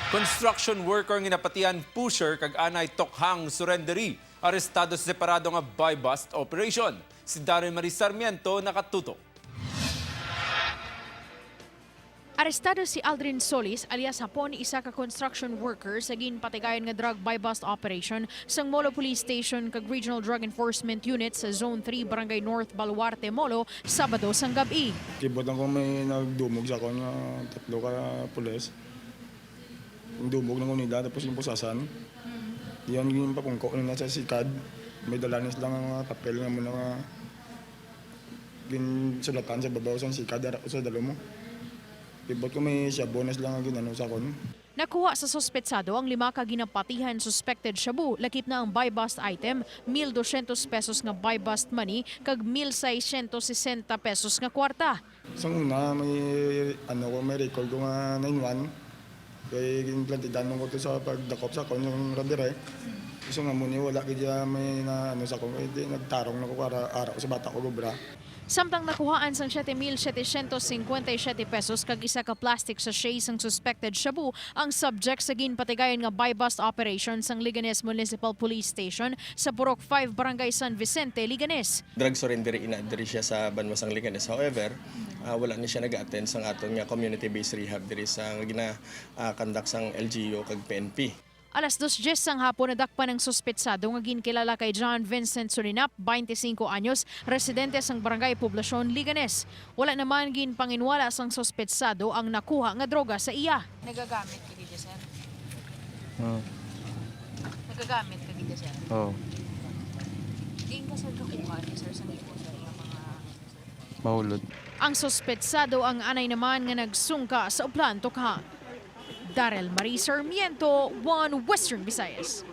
Construction worker nga napatian pusher kag anay tokhang surrenderi. Arestado sa separado nga buy-bust operation. Si Darren Marie Sarmiento nakatutok. Arestado si Aldrin Solis alias Hapon, isa ka construction worker sa ginpatigayon nga drug buy-bust operation sang Molo Police Station kag Regional Drug Enforcement Unit sa Zone 3 Barangay North Baluarte, Molo, Sabado sang gabi. Kibutan ko may nagdumog sa akong tatlo ka pulis. Yung dumog ng unidad tapos yung pusasan. Yan yung papungko na sa sikad. May dalanis lang ang papel nga muna nga ginsulatan sa babaw sa sikad sa dalo mo. Kibot ko may siya bonus lang ang ginano sa akon. Nakuha sa suspetsado ang 5 ka ginapatihan suspected shabu, lakip na ang buy-bust item, 1,200 pesos nga buy-bust money kag 1,660 pesos nga kwarta. Sa una may record ko nga 9-1. Kaya ginplantidan mo ko to sa pagdakop sa akon yung rabire. So nga muna wala kaya may sa akon, nagtarong na ko para araw sa bata ko gubra. Samtang nakuhaan sang 7,757 pesos kag isa ka plastic sachet sang suspected shabu ang subject sa ginpatigayon nga buy-bust operation sang Liganes Municipal Police Station sa Purok 5 Barangay San Vicente, Liganes. Drug surrender ina-diri siya sa Banwasang Liganes. However, wala ni siya nag-attend sang aton nga community-based rehab diri sa gina-conduct sang LGU kag PNP. Alas 2:10 sang hapon nadakpan ang suspetsado nga ginkilala kay John Vincent Surinap, 25 anyos, residente sang Barangay Poblasyon, Liganes. Wala naman ginpanginwala sang suspetsado ang nakuha nga droga sa iya. Nagagamit ka dito, sir? Nagagamit ka dito, sir? Oo. Diin ka, sir, kakuha ni sir sa ipon sa mga Mahulod. Ang suspetsado ang anay naman nga nagsungka sa uplan tokhang. Darren Marie Sarmiento, 1 Western Visayas.